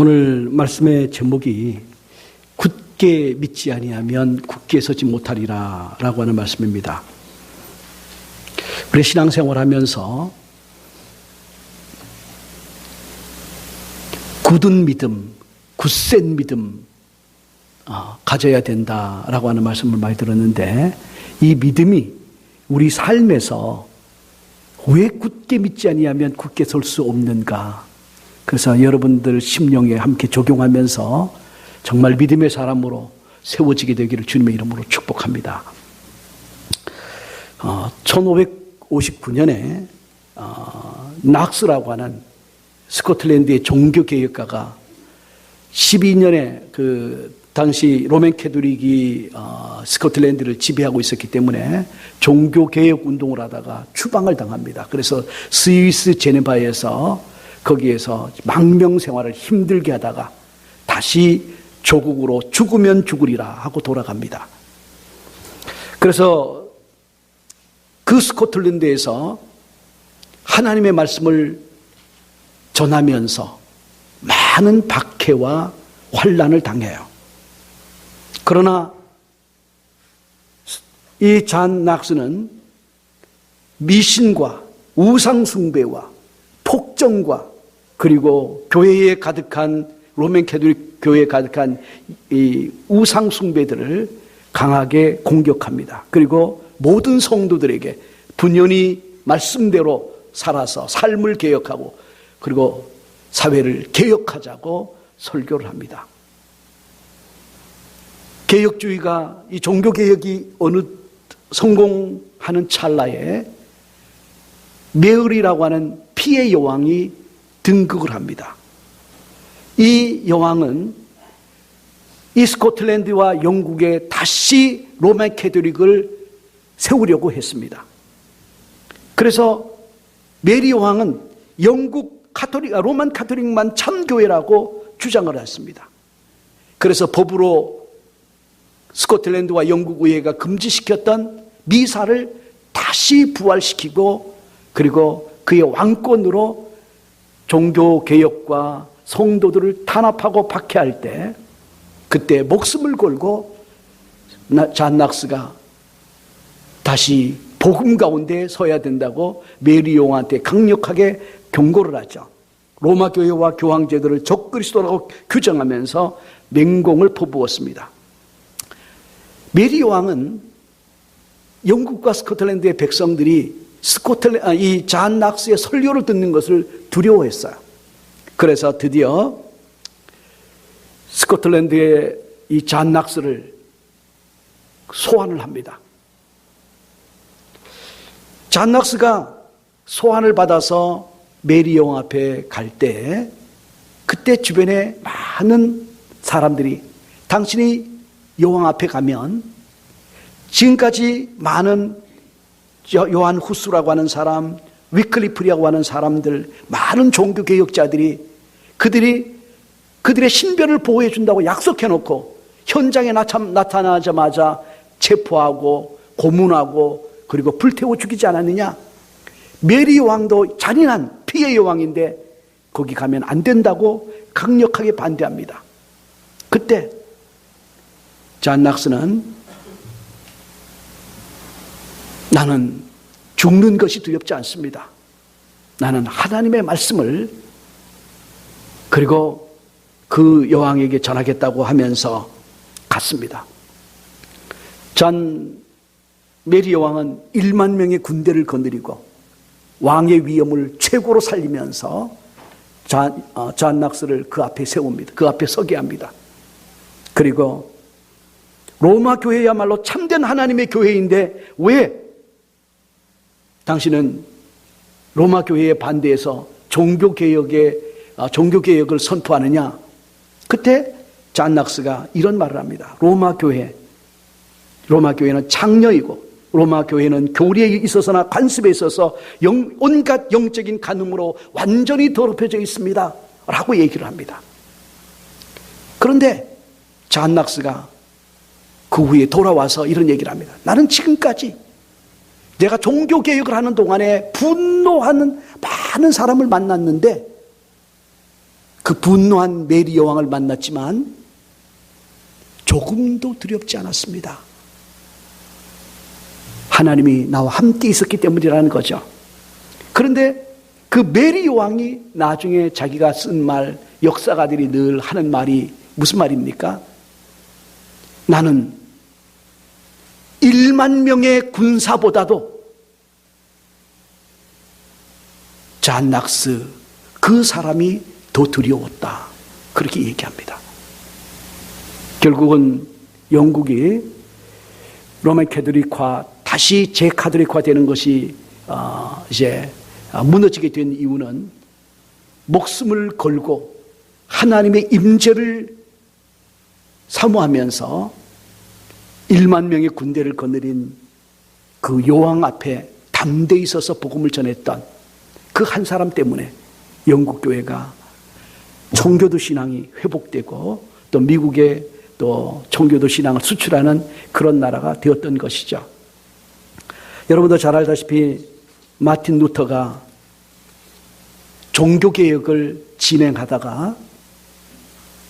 오늘 말씀의 제목이 굳게 믿지 아니하면 굳게 서지 못하리라 라고 하는 말씀입니다. 우리 신앙생활하면서 굳은 믿음, 굳센 믿음 가져야 된다라고 하는 말씀을 많이 들었는데, 이 믿음이 우리 삶에서 왜 굳게 믿지 아니하면 굳게 설 수 없는가? 그래서 여러분들 심령에 함께 적용하면서 정말 믿음의 사람으로 세워지게 되기를 주님의 이름으로 축복합니다. 1559년에 낙스라고 하는 스코틀랜드의 종교개혁가가 12년에 그 당시 로맨 캐톨릭이 스코틀랜드를 지배하고 있었기 때문에 종교개혁 운동을 하다가 추방을 당합니다. 그래서 스위스 제네바에서 거기에서 망명생활을 힘들게 하다가 다시 조국으로 죽으면 죽으리라 하고 돌아갑니다. 그래서 그 스코틀랜드에서 하나님의 말씀을 전하면서 많은 박해와 환난을 당해요. 그러나 이 잔 낙스는 미신과 우상숭배와 폭정과 그리고 교회에 가득한 로맨 캐톨릭 교회에 가득한 이 우상숭배들을 강하게 공격합니다. 그리고 모든 성도들에게 분연히 말씀대로 살아서 삶을 개혁하고 그리고 사회를 개혁하자고 설교를 합니다. 개혁주의가 이 종교개혁이 어느 성공하는 찰나에 메어리라고 하는 피해 여왕이 등극을 합니다. 이 여왕은 이 스코틀랜드와 영국에 다시 로마 캐톨릭을 세우려고 했습니다. 그래서 메리 여왕은 영국 로만 카톨릭만 참교회라고 주장을 했습니다. 그래서 법으로 스코틀랜드와 영국 의회가 금지시켰던 미사를 다시 부활시키고 그리고 그의 왕권으로 종교개혁과 성도들을 탄압하고 박해할 때 그때 목숨을 걸고 잔 낙스가 다시 복음 가운데 서야 된다고 메리 여왕한테 강력하게 경고를 하죠. 로마 교회와 교황제도를 적그리스도라고 규정하면서 맹공을 퍼부었습니다. 메리 여왕은 영국과 스코틀랜드의 백성들이 이 잔 낙스의 설교를 듣는 것을 두려워했어요. 그래서 드디어 스코틀랜드의 이 잔 낙스를 소환을 합니다. 잔 낙스가 소환을 받아서 메리 여왕 앞에 갈 때 그때 주변에 많은 사람들이 당신이 여왕 앞에 가면 지금까지 많은 요한 후스라고 하는 사람, 위클리프라고 하는 사람들, 많은 종교개혁자들이 그들의 신변을 보호해 준다고 약속해 놓고 현장에 나타나자마자 체포하고 고문하고 그리고 불태워 죽이지 않았느냐? 메리 여왕도 잔인한 피해 여왕인데 거기 가면 안 된다고 강력하게 반대합니다. 그때 잔 낙스는 나는 죽는 것이 두렵지 않습니다. 나는 하나님의 말씀을 그리고 그 여왕에게 전하겠다고 하면서 갔습니다. 메리 여왕은 1만 명의 군대를 거느리고 왕의 위엄을 최고로 살리면서 잔 낙스를 그 앞에 세웁니다. 그 앞에 서게 합니다. 그리고 로마 교회야말로 참된 하나님의 교회인데 왜 당신은 로마 교회에 반대해서 종교개혁을 선포하느냐? 그때 잔 낙스가 이런 말을 합니다. 로마 교회는 창녀이고 로마 교회는 교리에 있어서나 관습에 있어서 온갖 영적인 간음으로 완전히 더럽혀져 있습니다 라고 얘기를 합니다. 그런데 잔 낙스가 그 후에 돌아와서 이런 얘기를 합니다. 나는 지금까지 내가 종교개혁을 하는 동안에 분노하는 많은 사람을 만났는데 그 분노한 메리 여왕을 만났지만 조금도 두렵지 않았습니다. 하나님이 나와 함께 있었기 때문이라는 거죠. 그런데 그 메리 여왕이 나중에 자기가 쓴 말, 역사가들이 늘 하는 말이 무슨 말입니까? 나는 1만 명의 군사보다도 잔 낙스 그 사람이 더 두려웠다. 그렇게 얘기합니다. 결국은 영국이 로마 캐톨릭화, 다시 재카톨릭화 되는 것이 이제 무너지게 된 이유는 목숨을 걸고 하나님의 임재를 사모하면서 1만 명의 군대를 거느린 그 여왕 앞에 담대히 서서 복음을 전했던 그 한 사람 때문에 영국 교회가 청교도 신앙이 회복되고 또 미국에 또 청교도 신앙을 수출하는 그런 나라가 되었던 것이죠. 여러분도 잘 알다시피 마틴 루터가 종교개혁을 진행하다가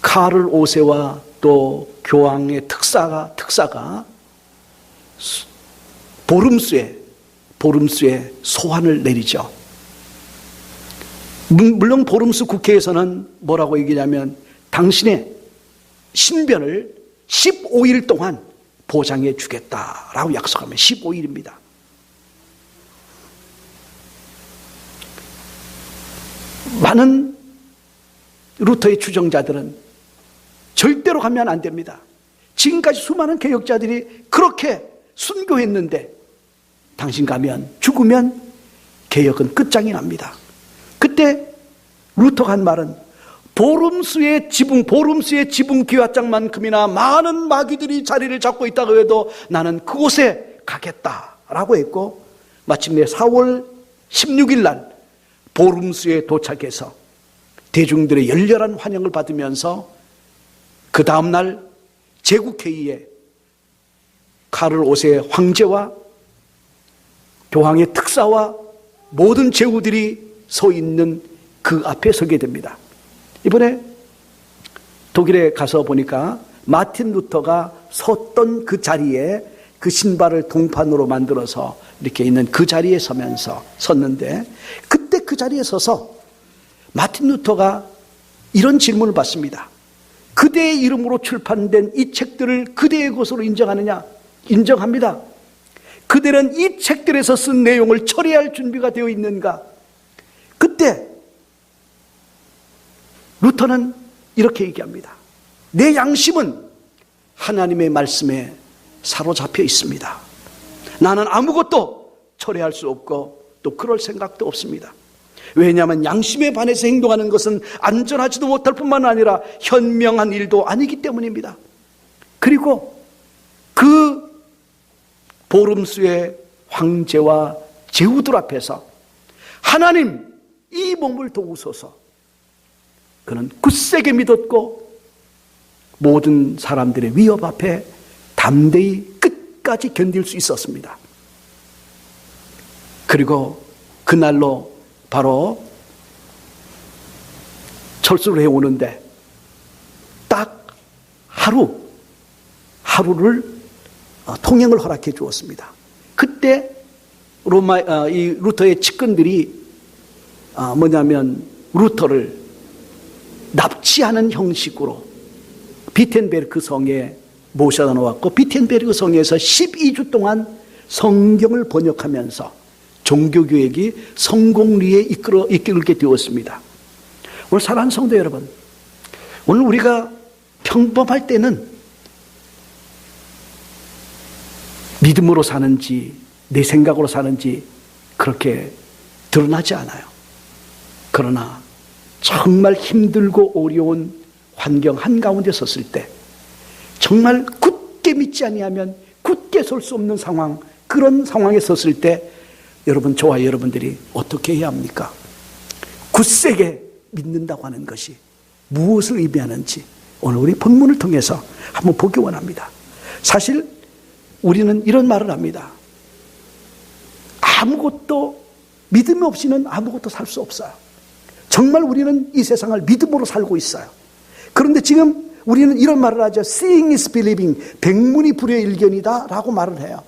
카를 5세와 또 교황의 특사가 보름수에 소환을 내리죠. 물론 보름수 국회에서는 뭐라고 얘기냐면 당신의 신변을 15일 동안 보장해 주겠다라고 약속하면 15일입니다. 많은 루터의 추종자들은 절대로 가면 안 됩니다. 지금까지 수많은 개혁자들이 그렇게 순교했는데 당신 가면 죽으면 개혁은 끝장이 납니다. 그때 루터가 한 말은 보름수의 지붕 기와장만큼이나 많은 마귀들이 자리를 잡고 있다고 해도 나는 그곳에 가겠다라고 했고, 마침내 4월 16일 날 보름수에 도착해서 대중들의 열렬한 환영을 받으면서 그 다음날 제국회의에 카를 5세 황제와 교황의 특사와 모든 제후들이 서 있는 그 앞에 서게 됩니다. 이번에 독일에 가서 보니까 마틴 루터가 섰던 그 자리에 그 신발을 동판으로 만들어서 이렇게 있는 그 자리에 섰는데, 그때 그 자리에 서서 마틴 루터가 이런 질문을 받습니다. 그대의 이름으로 출판된 이 책들을 그대의 것으로 인정하느냐? 인정합니다. 그대는 이 책들에서 쓴 내용을 처리할 준비가 되어 있는가? 그때 루터는 이렇게 얘기합니다. 내 양심은 하나님의 말씀에 사로잡혀 있습니다. 나는 아무것도 처리할 수 없고 또 그럴 생각도 없습니다. 왜냐하면 양심에 반해서 행동하는 것은 안전하지도 못할 뿐만 아니라 현명한 일도 아니기 때문입니다. 그리고 그 보름수의 황제와 제후들 앞에서 하나님 이 몸을 도우소서, 그는 굳세게 믿었고 모든 사람들의 위협 앞에 담대히 끝까지 견딜 수 있었습니다. 그리고 그날로 바로 철수를 해오는데 딱 하루를 통행을 허락해 주었습니다. 그때 이 루터의 측근들이 뭐냐면 루터를 납치하는 형식으로 비텐베르크 성에 모셔다 놓았고, 비텐베르크 성에서 12주 동안 성경을 번역하면서 종교교역이 성공리에 이끌게 되었습니다. 오늘 사랑하는 성도 여러분, 오늘 우리가 평범할 때는 믿음으로 사는지 내 생각으로 사는지 그렇게 드러나지 않아요. 그러나 정말 힘들고 어려운 환경 한가운데 섰을 때, 정말 굳게 믿지 아니하면 굳게 설 수 없는 상황, 그런 상황에 섰을 때 여러분, 저와 여러분들이 어떻게 해야 합니까? 굳세게 믿는다고 하는 것이 무엇을 의미하는지 오늘 우리 본문을 통해서 한번 보기 원합니다. 사실 우리는 이런 말을 합니다. 아무것도, 믿음 없이는 아무것도 살 수 없어요. 정말 우리는 이 세상을 믿음으로 살고 있어요. 그런데 지금 우리는 이런 말을 하죠. Seeing is believing. 백문이 불여일견이다 라고 말을 해요.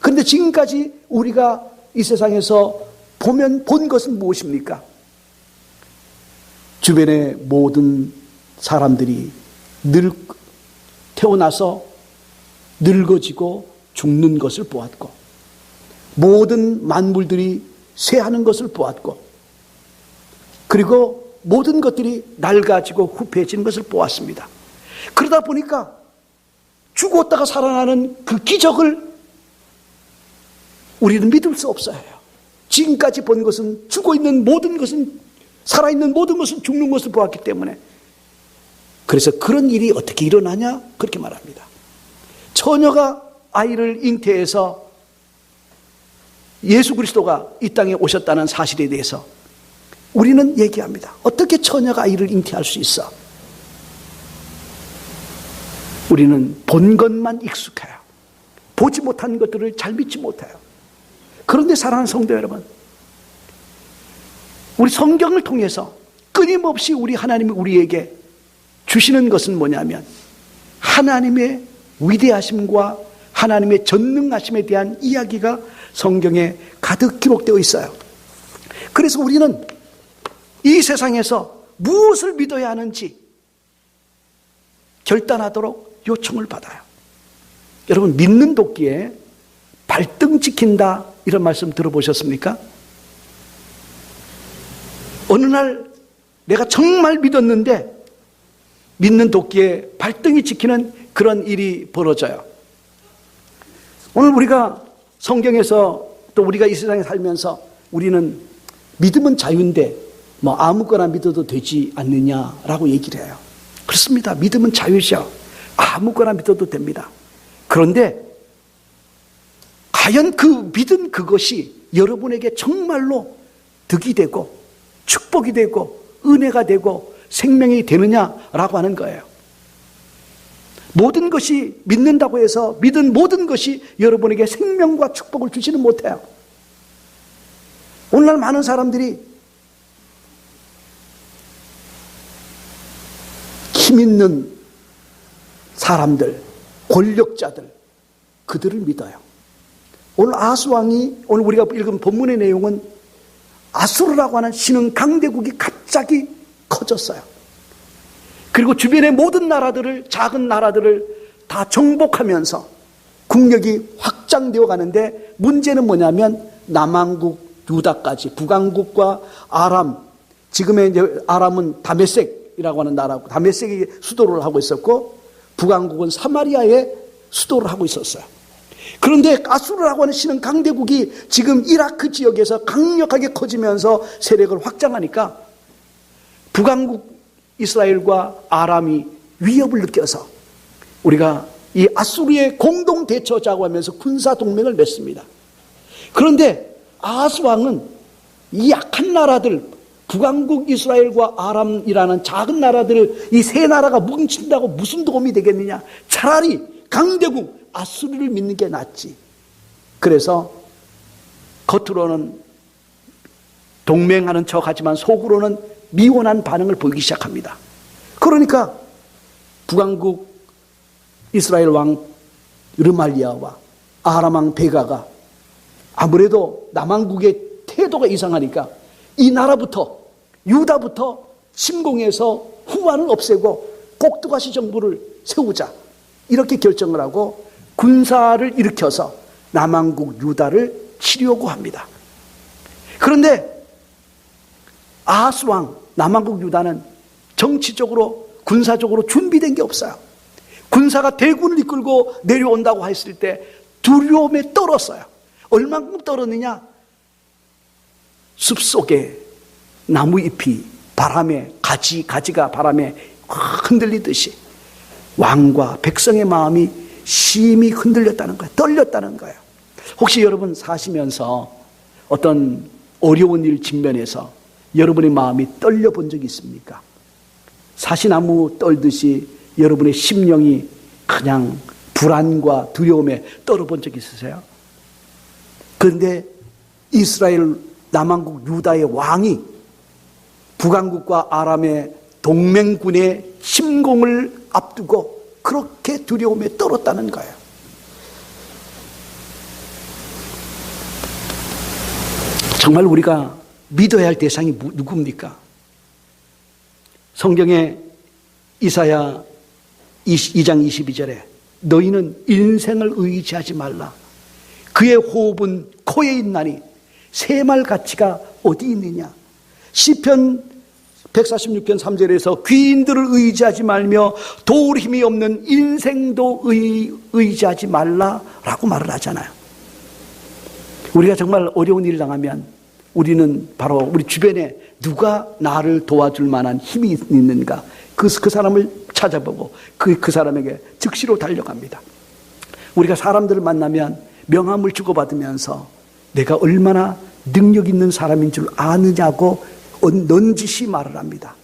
그런데 지금까지 우리가 이 세상에서 본 것은 무엇입니까? 주변의 모든 사람들이 태어나서 늙어지고 죽는 것을 보았고, 모든 만물들이 쇠하는 것을 보았고, 그리고 모든 것들이 낡아지고 후패해지는 것을 보았습니다. 그러다 보니까 죽었다가 살아나는 그 기적을 우리는 믿을 수 없어요. 지금까지 본 것은 죽어있는 모든 것은, 살아있는 모든 것은 죽는 것을 보았기 때문에. 그래서 그런 일이 어떻게 일어나냐? 그렇게 말합니다. 처녀가 아이를 잉태해서 예수 그리스도가 이 땅에 오셨다는 사실에 대해서 우리는 얘기합니다. 어떻게 처녀가 아이를 잉태할 수 있어? 우리는 본 것만 익숙해요. 보지 못한 것들을 잘 믿지 못해요. 그런데 사랑하는 성도 여러분, 우리 성경을 통해서 끊임없이 우리 하나님이 우리에게 주시는 것은 뭐냐면 하나님의 위대하심과 하나님의 전능하심에 대한 이야기가 성경에 가득 기록되어 있어요. 그래서 우리는 이 세상에서 무엇을 믿어야 하는지 결단하도록 요청을 받아요. 여러분, 믿는 도끼에 발등 찍힌다 이런 말씀 들어보셨습니까? 어느 날 내가 정말 믿었는데 믿는 도끼에 발등이 찍히는 그런 일이 벌어져요. 오늘 우리가 성경에서 또 우리가 이 세상에 살면서 우리는 믿음은 자유인데 뭐 아무거나 믿어도 되지 않느냐라고 얘기를 해요. 그렇습니다. 믿음은 자유죠. 아무거나 믿어도 됩니다. 그런데 과연 그 믿은 그것이 여러분에게 정말로 덕이 되고 축복이 되고 은혜가 되고 생명이 되느냐라고 하는 거예요. 모든 것이 믿는다고 해서 믿은 모든 것이 여러분에게 생명과 축복을 주지는 못해요. 오늘날 많은 사람들이 힘 있는 사람들, 권력자들, 그들을 믿어요. 오늘 아수왕이, 오늘 우리가 읽은 본문의 내용은 아수르라고 하는 신흥 강대국이 갑자기 커졌어요. 그리고 주변의 모든 나라들을, 작은 나라들을 다 정복하면서 국력이 확장되어 가는데, 문제는 뭐냐면 남왕국 유다까지, 북왕국과 아람, 지금의 이제 아람은 다메섹이라고 하는 나라고, 다메섹이 수도를 하고 있었고 북왕국은 사마리아에 수도를 하고 있었어요. 그런데 아수르라고 하는 신흥 강대국이 지금 이라크 지역에서 강력하게 커지면서 세력을 확장하니까 북왕국 이스라엘과 아람이 위협을 느껴서 우리가 이 아수르의 공동 대처자고 하면서 군사 동맹을 맺습니다. 그런데 아하스 왕은 이 약한 나라들, 북왕국 이스라엘과 아람이라는 작은 나라들을 이 세 나라가 뭉친다고 무슨 도움이 되겠느냐? 차라리 강대국 아수르를 믿는 게 낫지. 그래서 겉으로는 동맹하는 척하지만 속으로는 미원한 반응을 보이기 시작합니다. 그러니까 북왕국 이스라엘 왕 르말리아와 아람 왕 베가가 아무래도 남왕국의 태도가 이상하니까 이 나라부터, 유다부터 침공해서 후환을 없애고 꼭두가시 정부를 세우자, 이렇게 결정을 하고 군사를 일으켜서 남왕국 유다를 치려고 합니다. 그런데 아하스 왕, 남왕국 유다는 정치적으로 군사적으로 준비된 게 없어요. 군사가 대군을 이끌고 내려온다고 했을 때 두려움에 떨었어요. 얼만큼 떨었느냐? 숲속에 나무 잎이 바람에, 가지가 바람에 흔들리듯이 왕과 백성의 마음이 심히 흔들렸다는 거예요. 떨렸다는 거예요. 혹시 여러분 사시면서 어떤 어려운 일 직면해서 여러분의 마음이 떨려 본 적이 있습니까? 사시나무 떨듯이 여러분의 심령이 그냥 불안과 두려움에 떨어 본 적이 있으세요? 그런데 이스라엘 남왕국 유다의 왕이 북왕국과 아람의 동맹군의 침공을 앞두고 그렇게 두려움에 떨었다는 거예요. 정말 우리가 믿어야 할 대상이 누굽니까? 성경의 이사야 2장 22절에 너희는 인생을 의지하지 말라. 그의 호흡은 코에 있나니 새말 가치가 어디 있느냐. 시편 146편 3절에서 귀인들을 의지하지 말며 도울 힘이 없는 인생도 의지하지 말라라고 말을 하잖아요. 우리가 정말 어려운 일을 당하면 우리는 바로 우리 주변에 누가 나를 도와줄 만한 힘이 있는가, 그 사람을 찾아보고 그 사람에게 즉시로 달려갑니다. 우리가 사람들을 만나면 명함을 주고받으면서 내가 얼마나 능력 있는 사람인 줄 아느냐고 넌지시 말을 합니다.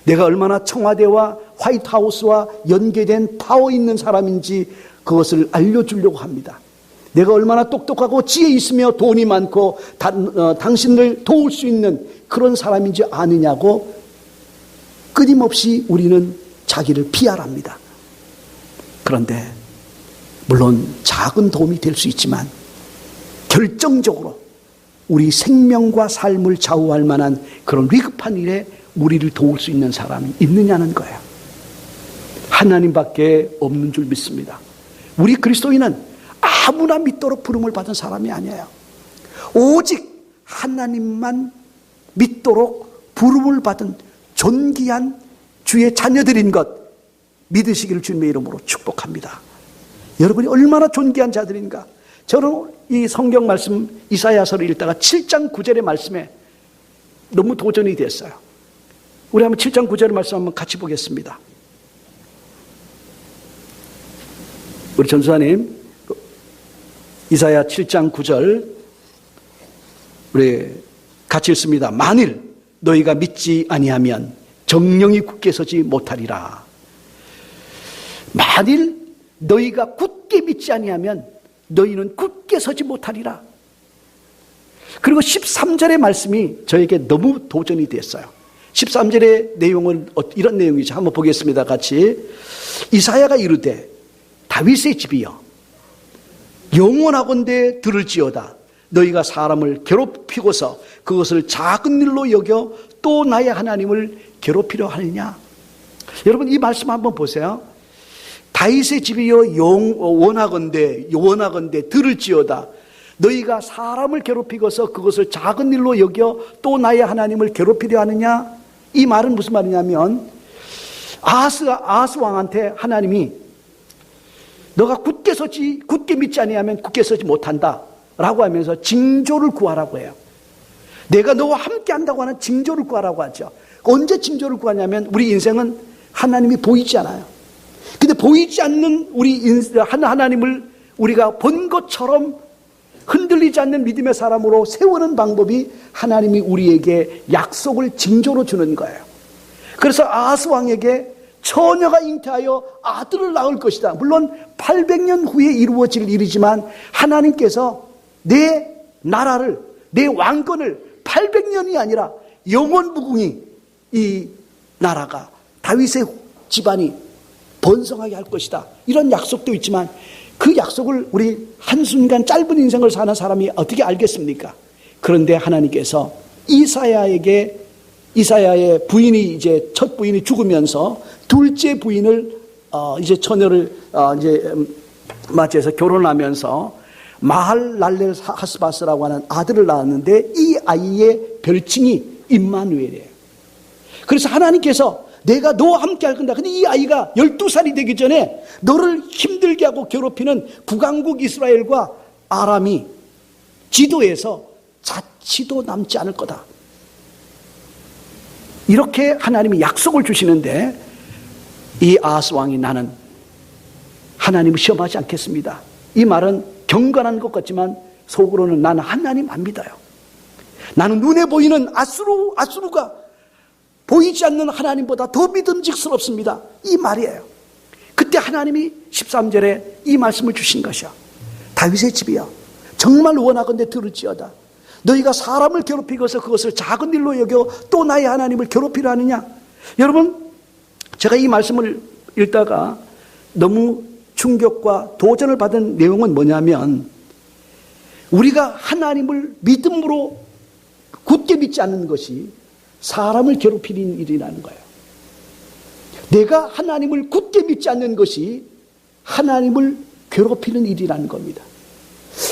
내가 얼마나 청와대와 화이트하우스와 연계된 파워 있는 사람인지 그것을 알려주려고 합니다. 내가 얼마나 똑똑하고 지혜 있으며 돈이 많고 당신을 도울 수 있는 그런 사람인지 아느냐고 끊임없이 우리는 자기를 피하랍니다. 그런데 물론 작은 도움이 될 수 있지만 결정적으로 우리 생명과 삶을 좌우할 만한 그런 위급한 일에 우리를 도울 수 있는 사람이 있느냐는 거예요. 하나님밖에 없는 줄 믿습니다. 우리 그리스도인은 아무나 믿도록 부름을 받은 사람이 아니에요. 오직 하나님만 믿도록 부름을 받은 존귀한 주의 자녀들인 것 믿으시기를 주님의 이름으로 축복합니다. 여러분이 얼마나 존귀한 자들인가. 저는 이 성경 말씀 이사야서를 읽다가 7장 9절의 말씀에 너무 도전이 됐어요. 우리 한번 7장 9절의 말씀 한번 같이 보겠습니다. 우리 전수사님 이사야 7장 9절 우리 같이 읽습니다. 만일 너희가 믿지 아니하면 정령이 굳게 서지 못하리라. 만일 너희가 굳게 믿지 아니하면 너희는 굳게 서지 못하리라. 그리고 13절의 말씀이 저에게 너무 도전이 됐어요. 13절의 내용은 이런 내용이죠. 한번 보겠습니다. 같이. 이사야가 이르되 다윗의 집이여 영원하건대 들을지어다. 너희가 사람을 괴롭히고서 그것을 작은 일로 여겨 또 나의 하나님을 괴롭히려 하느냐. 여러분 이 말씀 한번 보세요. 다윗의 집이여 원하건대 들을지어다. 너희가 사람을 괴롭히고서 그것을 작은 일로 여겨 또 나의 하나님을 괴롭히려 하느냐. 이 말은 무슨 말이냐면 아하스 왕한테 하나님이 너가 굳게 믿지 아니하면 굳게 서지 못한다 라고 하면서 징조를 구하라고 해요. 내가 너와 함께 한다고 하는 징조를 구하라고 하죠. 언제 징조를 구하냐면 우리 인생은 하나님이 보이지 않아요. 근데 보이지 않는 우리 하나님을 우리가 본 것처럼 흔들리지 않는 믿음의 사람으로 세우는 방법이 하나님이 우리에게 약속을 징조로 주는 거예요. 그래서 아하스 왕에게 처녀가 잉태하여 아들을 낳을 것이다. 물론 800년 후에 이루어질 일이지만 하나님께서 내 나라를, 내 왕권을 800년이 아니라 영원무궁히 이 나라가 다윗의 집안이 번성하게 할 것이다. 이런 약속도 있지만 그 약속을 우리 한순간 짧은 인생을 사는 사람이 어떻게 알겠습니까? 그런데 하나님께서 이사야의 부인이 이제 첫 부인이 죽으면서 둘째 부인을 이제 처녀를 맞이해서 결혼하면서 마할랄렐 하스바스라고 하는 아들을 낳았는데 이 아이의 별칭이 임마누엘이에요. 그래서 하나님께서 내가 너와 함께 할 건다. 근데 이 아이가 12살이 되기 전에 너를 힘들게 하고 괴롭히는 북왕국 이스라엘과 아람이 지도에서 자치도 남지 않을 거다. 이렇게 하나님이 약속을 주시는데 이 아하스 왕이 나는 하나님을 시험하지 않겠습니다. 이 말은 경건한 것 같지만 속으로는 나는 하나님 안 믿어요. 나는 눈에 보이는 아수르가 보이지 않는 하나님보다 더 믿음직스럽습니다. 이 말이에요. 그때 하나님이 13절에 이 말씀을 주신 것이야. 다윗의 집이여 정말 원하건대 들을지어다. 너희가 사람을 괴롭히고서 그것을 작은 일로 여겨 또 나의 하나님을 괴롭히려 하느냐? 여러분, 제가 이 말씀을 읽다가 너무 충격과 도전을 받은 내용은 뭐냐면, 우리가 하나님을 믿음으로 굳게 믿지 않는 것이 사람을 괴롭히는 일이라는 거예요. 내가 하나님을 굳게 믿지 않는 것이 하나님을 괴롭히는 일이라는 겁니다.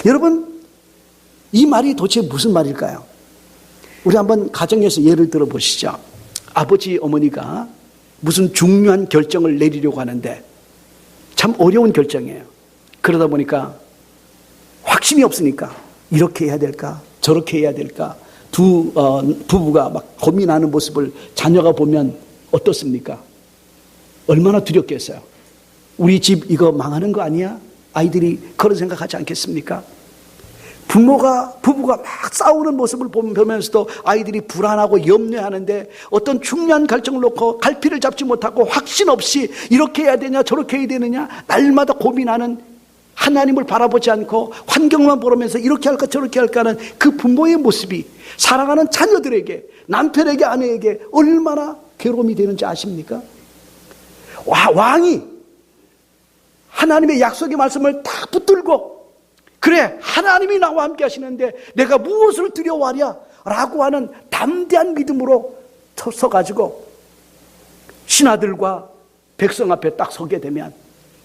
여러분, 이 말이 도대체 무슨 말일까요? 우리 한번 가정에서 예를 들어 보시죠. 아버지, 어머니가 무슨 중요한 결정을 내리려고 하는데 참 어려운 결정이에요. 그러다 보니까 확신이 없으니까 이렇게 해야 될까, 저렇게 해야 될까, 부부가 막 고민하는 모습을 자녀가 보면 어떻습니까? 얼마나 두렵겠어요. 우리 집 이거 망하는 거 아니야? 아이들이 그런 생각하지 않겠습니까? 부부가 막 싸우는 모습을 보면서도 아이들이 불안하고 염려하는데, 어떤 중요한 결정을 놓고 갈피를 잡지 못하고 확신 없이 이렇게 해야 되냐 저렇게 해야 되느냐 날마다 고민하는, 하나님을 바라보지 않고 환경만 보면서 이렇게 할까 저렇게 할까 하는 그 부모의 모습이 사랑하는 자녀들에게, 남편에게, 아내에게 얼마나 괴로움이 되는지 아십니까? 왕이 하나님의 약속의 말씀을 다 붙들고, 그래 하나님이 나와 함께 하시는데 내가 무엇을 두려워하랴 라고 하는 담대한 믿음으로 서가지고 신하들과 백성 앞에 딱 서게 되면,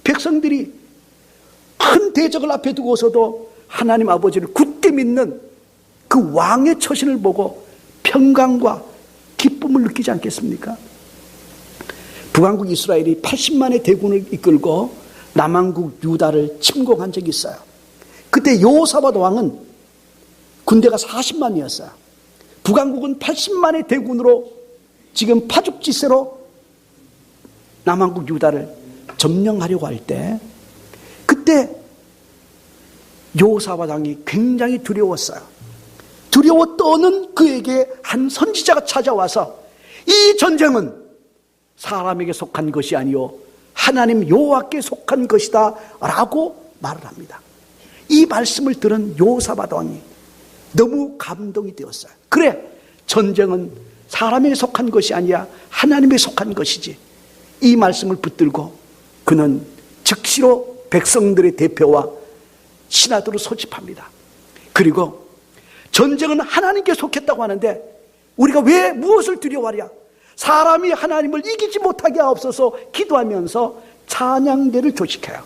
백성들이 큰 대적을 앞에 두고서도 하나님 아버지를 굳게 믿는 그 왕의 처신을 보고 평강과 기쁨을 느끼지 않겠습니까? 북왕국 이스라엘이 80만의 대군을 이끌고 남왕국 유다를 침공한 적이 있어요. 그때 여호사밧 왕은 군대가 40만이었어요. 북왕국은 80만의 대군으로 지금 파죽지세로 남왕국 유다를 점령하려고 할 때, 그때 여호사밧 왕이 굉장히 두려웠어요. 두려워 떠는 그에게 한 선지자가 찾아와서 이 전쟁은 사람에게 속한 것이 아니요 하나님 여호와께 속한 것이다 라고 말을 합니다. 이 말씀을 들은 여호사밧 왕이 너무 감동이 되었어요. 그래, 전쟁은 사람에게 속한 것이 아니야 하나님에 속한 것이지. 이 말씀을 붙들고 그는 즉시로 백성들의 대표와 신하들을 소집합니다. 그리고 전쟁은 하나님께 속했다고 하는데 우리가 왜 무엇을 두려워하랴? 사람이 하나님을 이기지 못하게 하옵소서 기도하면서 찬양대를 조직해요.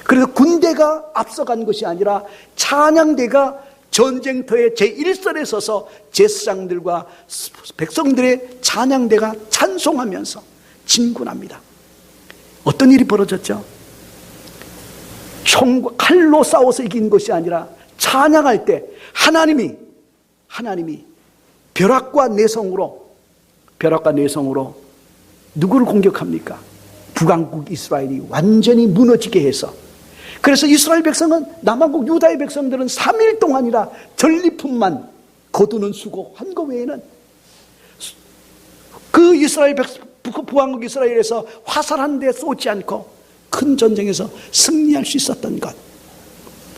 그래서 군대가 앞서간 것이 아니라 찬양대가 전쟁터의 제1선에 서서 제사장들과 백성들의 찬양대가 찬송하면서 진군합니다. 어떤 일이 벌어졌죠? 칼로 싸워서 이긴 것이 아니라 찬양할 때 하나님이 벼락과 내성으로 누구를 공격합니까? 북왕국 이스라엘이 완전히 무너지게 해서, 그래서 이스라엘 백성은, 남왕국 유다의 백성들은 3일 동안이라 전리품만 거두는 수고한 거 외에는 그 북왕국 이스라엘에서 화살 한 대 쏘지 않고 큰 전쟁에서 승리할 수 있었던 것,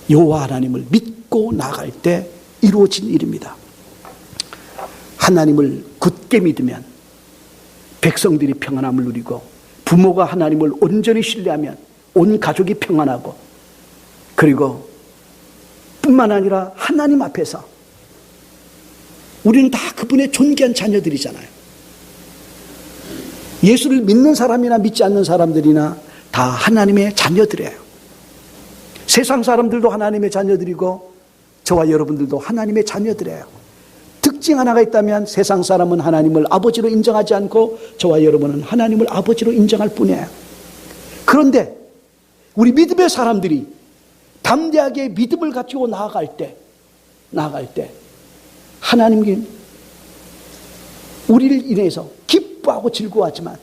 여호와 하나님을 믿고 나갈 때 이루어진 일입니다. 하나님을 굳게 믿으면 백성들이 평안함을 누리고, 부모가 하나님을 온전히 신뢰하면 온 가족이 평안하고, 그리고 뿐만 아니라 하나님 앞에서 우리는 다 그분의 존귀한 자녀들이잖아요. 예수를 믿는 사람이나 믿지 않는 사람들이나 다 하나님의 자녀들이에요. 세상 사람들도 하나님의 자녀들이고 저와 여러분들도 하나님의 자녀들이에요. 특징 하나가 있다면 세상 사람은 하나님을 아버지로 인정하지 않고 저와 여러분은 하나님을 아버지로 인정할 뿐이에요. 그런데 우리 믿음의 사람들이 담대하게 믿음을 가지고 나아갈 때 하나님이 우리를 인해서 기뻐하고 즐거워하지만,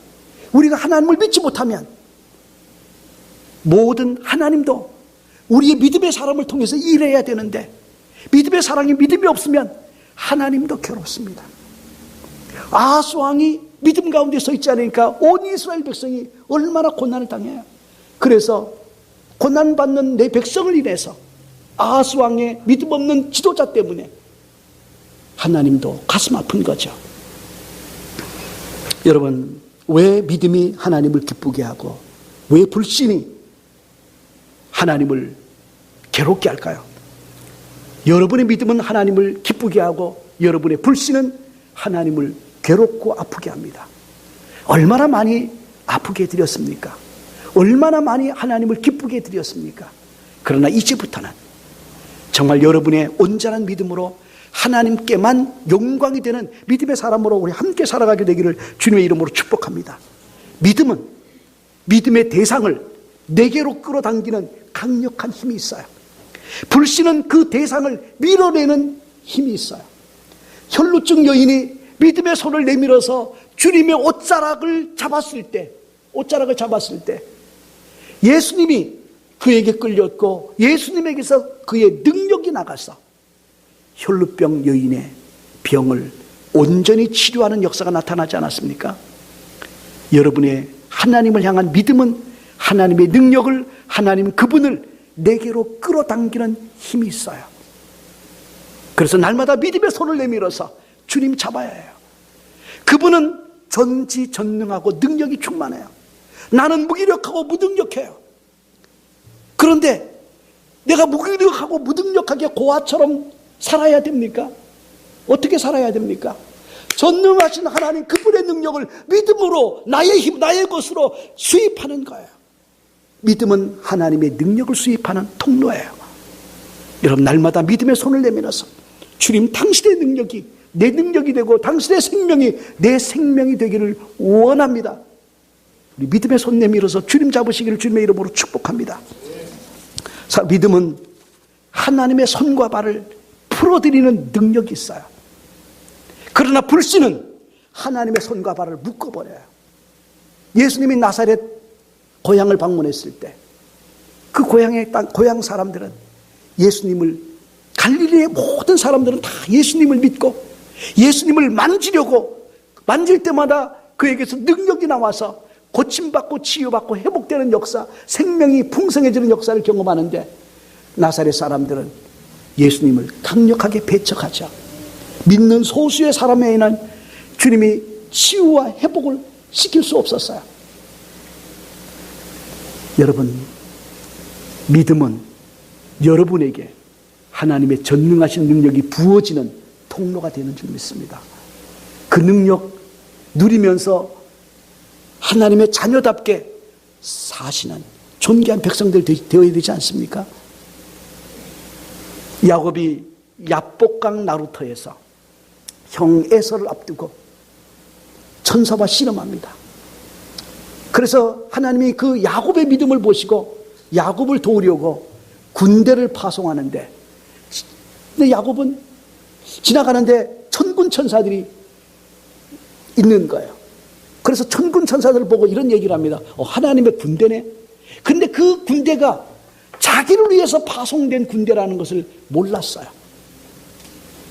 우리가 하나님을 믿지 못하면 모든 하나님도 우리의 믿음의 사람을 통해서 일해야 되는데, 믿음의 사람이 믿음이 없으면 하나님도 괴롭습니다. 아하스 왕이 믿음 가운데 서 있지 않으니까 온 이스라엘 백성이 얼마나 고난을 당해요. 그래서 고난받는 내 백성을 인해서 아하스 왕의 믿음 없는 지도자 때문에 하나님도 가슴 아픈 거죠. 여러분, 왜 믿음이 하나님을 기쁘게 하고 왜 불신이 하나님을 괴롭게 할까요? 여러분의 믿음은 하나님을 기쁘게 하고 여러분의 불신은 하나님을 괴롭고 아프게 합니다. 얼마나 많이 아프게 해드렸습니까? 얼마나 많이 하나님을 기쁘게 해드렸습니까? 그러나 이제부터는 정말 여러분의 온전한 믿음으로 하나님께만 영광이 되는 믿음의 사람으로 우리 함께 살아가게 되기를 주님의 이름으로 축복합니다. 믿음은 믿음의 대상을 내게로 끌어당기는 강력한 힘이 있어요. 불신은 그 대상을 밀어내는 힘이 있어요. 혈루증 여인이 믿음의 손을 내밀어서 주님의 옷자락을 잡았을 때 예수님이 그에게 끌렸고 예수님에게서 그의 능력이 나가서 혈루병 여인의 병을 온전히 치료하는 역사가 나타나지 않았습니까? 여러분의 하나님을 향한 믿음은 하나님의 능력을, 하나님 그분을 내게로 끌어당기는 힘이 있어요. 그래서 날마다 믿음의 손을 내밀어서 주님 잡아야 해요. 그분은 전지전능하고 능력이 충만해요. 나는 무기력하고 무능력해요. 그런데 내가 무기력하고 무능력하게 고아처럼 살아야 됩니까? 어떻게 살아야 됩니까? 전능하신 하나님 그분의 능력을 믿음으로 나의 힘, 나의 것으로 수입하는 거예요. 믿음은 하나님의 능력을 수입하는 통로예요. 여러분, 날마다 믿음의 손을 내밀어서 주님, 당신의 능력이 내 능력이 되고 당신의 생명이 내 생명이 되기를 원합니다. 우리 믿음의 손 내밀어서 주님 잡으시기를 주님의 이름으로 축복합니다. 자, 믿음은 하나님의 손과 발을 풀어드리는 능력이 있어요. 그러나 불신은 하나님의 손과 발을 묶어버려요. 예수님이 나사렛 고향을 방문했을 때 그 고향 사람들은 예수님을, 갈릴리의 모든 사람들은 다 예수님을 믿고 예수님을 만질 때마다 그에게서 능력이 나와서 고침받고 치유받고 회복되는 역사, 생명이 풍성해지는 역사를 경험하는데 나사렛 사람들은 예수님을 강력하게 배척하죠. 믿는 소수의 사람에게는 주님이 치유와 회복을 시킬 수 없었어요. 여러분, 믿음은 여러분에게 하나님의 전능하신 능력이 부어지는 통로가 되는 줄 믿습니다. 그 능력 누리면서 하나님의 자녀답게 사시는 존귀한 백성들 되어야 되지 않습니까? 야곱이 야복강 나루터에서 형 에서를 앞두고 천사와 씨름합니다. 그래서 하나님이 그 야곱의 믿음을 보시고 야곱을 도우려고 군대를 파송하는데, 근데 야곱은 지나가는데 천군 천사들이 있는 거예요. 그래서 천군 천사들을 보고 이런 얘기를 합니다. 하나님의 군대네. 근데 그 군대가 자기를 위해서 파송된 군대라는 것을 몰랐어요.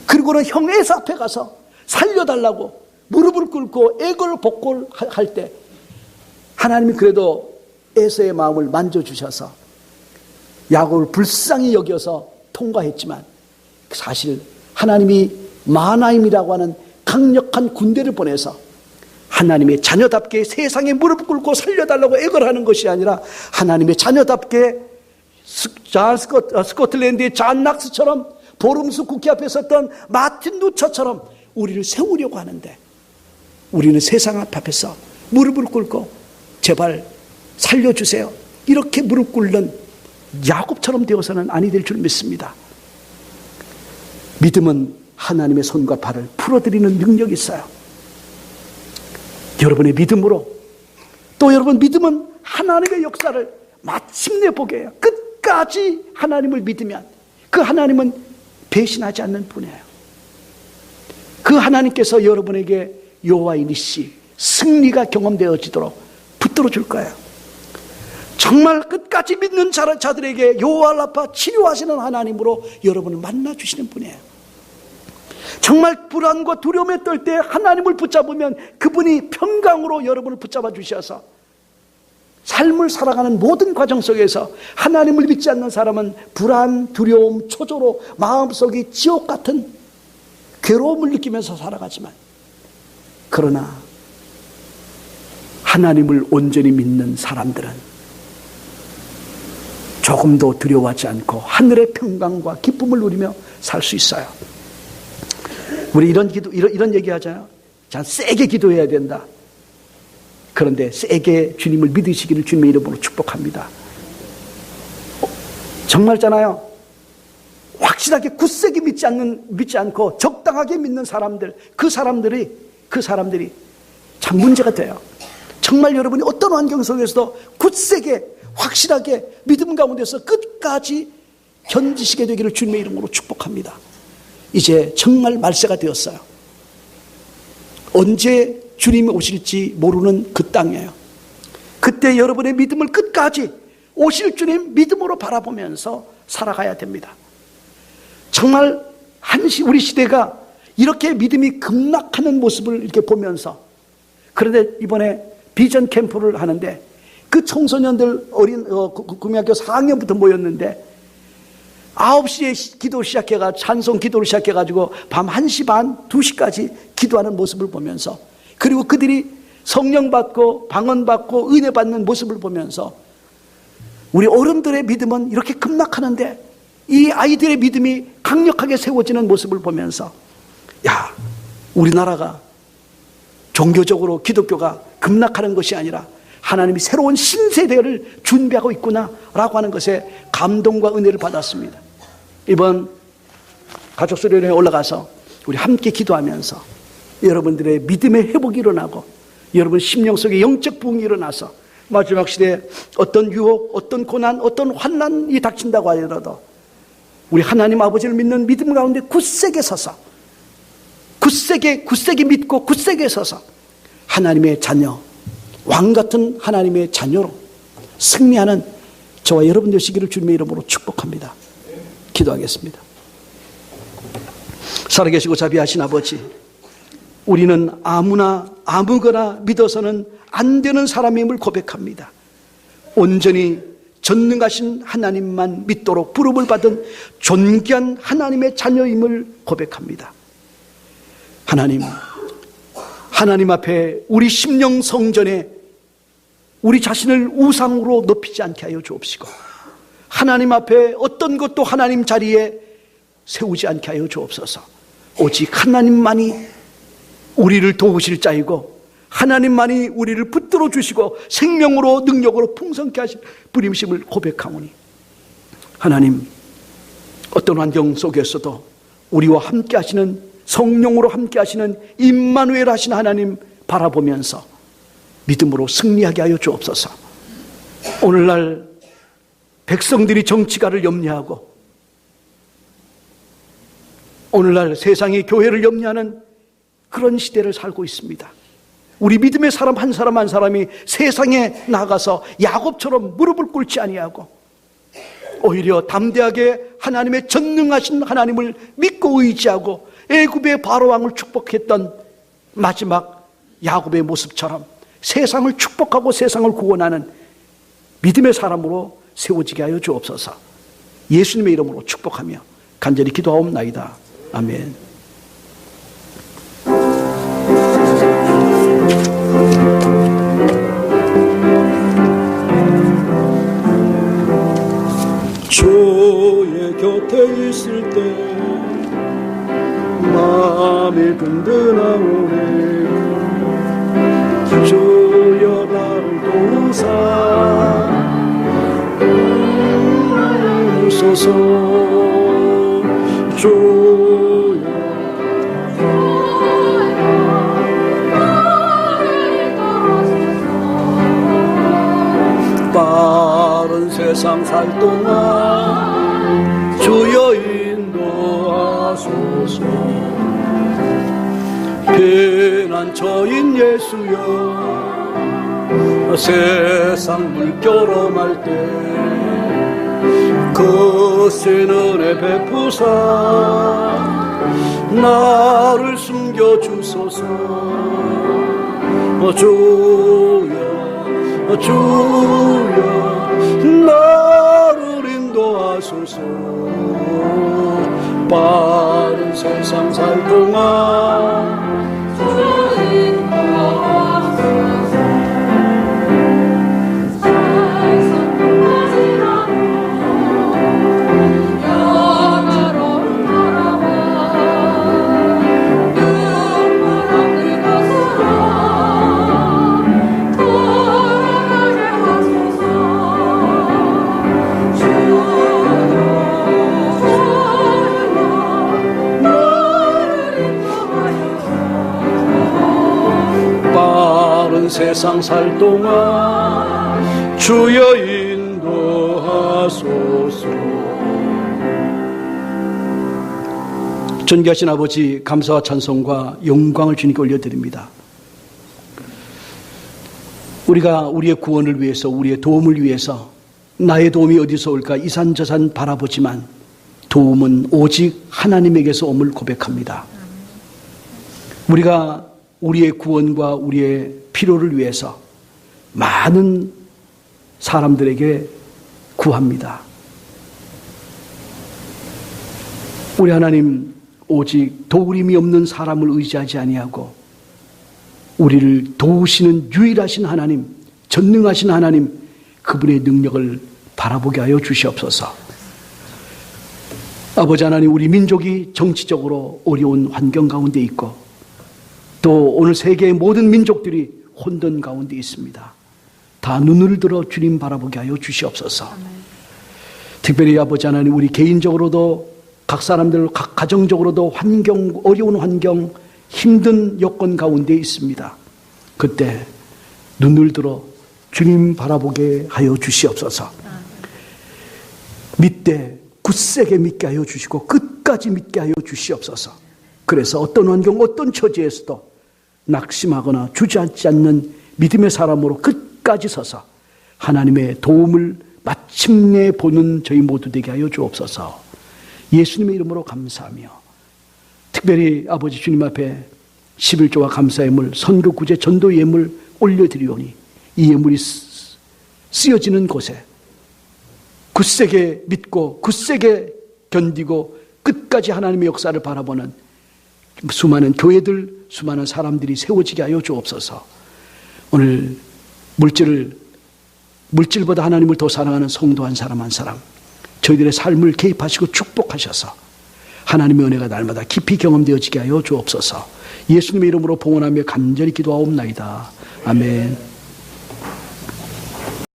그리고는 형 에서 앞에 가서 살려달라고 무릎을 꿇고 애걸복걸할 때 하나님이 그래도 에서의 마음을 만져주셔서 야곱을 불쌍히 여겨서 통과했지만 사실 하나님이 마하나임이라고 하는 강력한 군대를 보내서 하나님의 자녀답게 세상에 무릎 꿇고 살려달라고 애걸하는 것이 아니라 하나님의 자녀답게 스코틀랜드의 잔 낙스처럼 보름수 국회 앞에 섰던 마틴 루처처럼 우리를 세우려고 하는데 우리는 세상 앞에서 무릎을 꿇고 제발 살려주세요, 이렇게 무릎 꿇는 야곱처럼 되어서는 아니 될 줄 믿습니다. 믿음은 하나님의 손과 발을 풀어드리는 능력이 있어요. 여러분의 믿음으로, 또 여러분 믿음은 하나님의 역사를 마침내 보게 해요. 끝까지 하나님을 믿으면 그 하나님은 배신하지 않는 분이에요. 그 하나님께서 여러분에게 여호와의 니시, 승리가 경험되어지도록 붙들어 줄 거예요. 정말 끝까지 믿는 자들에게 여호와 라파, 치료하시는 하나님으로 여러분을 만나주시는 분이에요. 정말 불안과 두려움에 떨 때 하나님을 붙잡으면 그분이 평강으로 여러분을 붙잡아 주셔서 삶을 살아가는 모든 과정 속에서 하나님을 믿지 않는 사람은 불안, 두려움, 초조로 마음속이 지옥 같은 괴로움을 느끼면서 살아가지만, 그러나 하나님을 온전히 믿는 사람들은 조금도 두려워하지 않고 하늘의 평강과 기쁨을 누리며 살 수 있어요. 우리 이런 얘기 하잖아요. 자, 세게 기도해야 된다. 그런데 세게 주님을 믿으시기를 주님의 이름으로 축복합니다. 정말잖아요. 확실하게 굳세게 믿지 않고 적당하게 믿는 사람들, 그 사람들이 참 문제가 돼요. 정말 여러분이 어떤 환경 속에서도 굳세게 확실하게 믿음 가운데서 끝까지 견디시게 되기를 주님의 이름으로 축복합니다. 이제 정말 말세가 되었어요. 언제 주님이 오실지 모르는 그 땅이에요. 그때 여러분의 믿음을 끝까지 오실 주님 믿음으로 바라보면서 살아가야 됩니다. 정말 우리 시대가 이렇게 믿음이 급락하는 모습을 이렇게 보면서, 그런데 이번에 비전 캠프를 하는데 그 청소년들 구미학교 4학년부터 모였는데 9시에 기도 시작해가 찬송 기도를 시작해가지고 밤 1시 반, 2시까지 기도하는 모습을 보면서, 그리고 그들이 성령 받고 방언 받고 은혜 받는 모습을 보면서 우리 어른들의 믿음은 이렇게 급락하는데 이 아이들의 믿음이 강력하게 세워지는 모습을 보면서, 야, 우리나라가 종교적으로 기독교가 급락하는 것이 아니라 하나님이 새로운 신세대를 준비하고 있구나라고 하는 것에 감동과 은혜를 받았습니다. 이번 가족수련회에 올라가서 우리 함께 기도하면서 여러분들의 믿음의 회복이 일어나고 여러분 심령 속에 영적 부흥이 일어나서 마지막 시대에 어떤 유혹, 어떤 고난, 어떤 환난이 닥친다고 하더라도 우리 하나님 아버지를 믿는 믿음 가운데 굳세게 서서 굳세게 믿고 굳세게 서서 하나님의 자녀, 왕같은 하나님의 자녀로 승리하는 저와 여러분 되시기를 주님의 이름으로 축복합니다. 기도하겠습니다. 살아계시고 자비하신 아버지, 우리는 아무거나 믿어서는 안 되는 사람임을 고백합니다. 온전히 전능하신 하나님만 믿도록 부름을 받은 존귀한 하나님의 자녀임을 고백합니다. 하나님 앞에 우리 심령 성전에 우리 자신을 우상으로 높이지 않게 하여 주옵시고, 하나님 앞에 어떤 것도 하나님 자리에 세우지 않게 하여 주옵소서. 오직 하나님만이 우리를 도우실 자이고 하나님만이 우리를 붙들어 주시고 생명으로 능력으로 풍성케 하신 분이심을 고백하오니, 하나님, 어떤 환경 속에서도 우리와 함께 하시는, 성령으로 함께 하시는 임마누엘 하신 하나님 바라보면서 믿음으로 승리하게 하여 주옵소서. 오늘날 백성들이 정치가를 염려하고 오늘날 세상이 교회를 염려하는 그런 시대를 살고 있습니다. 우리 믿음의 사람 한 사람이 세상에 나가서 야곱처럼 무릎을 꿇지 아니하고 오히려 담대하게 하나님의 전능하신 하나님을 믿고 의지하고 애굽의 바로왕을 축복했던 마지막 야곱의 모습처럼 세상을 축복하고 세상을 구원하는 믿음의 사람으로 세워지게 하여 주옵소서. 예수님의 이름으로 축복하며 간절히 기도하옵나이다. 아멘. 주의 곁에 있을 때 마음이 든든하오네. 주여 나를 도우사 주소서. 주여 빠른 세상 살 동안 주여 인도하소서. 피난처인 예수여 세상 물결험할 때 거센 은혜 베푸사 나를 숨겨주소서. 주여 나를 인도하소서. 빠른 세상 살 동안 세상 살 동안 주여 인도하소서. 존귀하신 아버지, 감사와 찬송과 영광을 주님께 올려드립니다. 우리가 우리의 구원을 위해서, 우리의 도움을 위해서 나의 도움이 어디서 올까 이산저산 바라보지만 도움은 오직 하나님에게서 옴을 고백합니다. 우리가 우리의 구원과 우리의 필요를 위해서 많은 사람들에게 구합니다. 우리 하나님, 오직 도우림이 없는 사람을 의지하지 아니하고 우리를 도우시는 유일하신 하나님, 전능하신 하나님, 그분의 능력을 바라보게 하여 주시옵소서. 아버지 하나님, 우리 민족이 정치적으로 어려운 환경 가운데 있고 또 오늘 세계의 모든 민족들이 혼돈 가운데 있습니다. 다 눈을 들어 주님 바라보게 하여 주시옵소서. 특별히 아버지 하나님, 우리 개인적으로도 각 사람들, 각 가정적으로도 어려운 환경, 힘든 여건 가운데 있습니다. 그때 눈을 들어 주님 바라보게 하여 주시옵소서. 믿되 굳세게 믿게 하여 주시고 끝까지 믿게 하여 주시옵소서. 그래서 어떤 환경, 어떤 처지에서도 낙심하거나 주저앉지 않는 믿음의 사람으로 끝까지 서서 하나님의 도움을 마침내 보는 저희 모두 되게 하여 주옵소서. 예수님의 이름으로 감사하며 특별히 아버지 주님 앞에 11조와 감사의 예물, 선교 구제 전도 예물 올려드리오니 이 예물이 쓰여지는 곳에 굳세게 믿고 굳세게 견디고 끝까지 하나님의 역사를 바라보는 수많은 교회들, 수많은 사람들이 세워지게 하여 주옵소서. 오늘 물질보다 하나님을 더 사랑하는 성도 한 사람 한 사람, 저희들의 삶을 개입하시고 축복하셔서 하나님의 은혜가 날마다 깊이 경험되어지게 하여 주옵소서. 예수님의 이름으로 봉헌하며 간절히 기도하옵나이다. 아멘.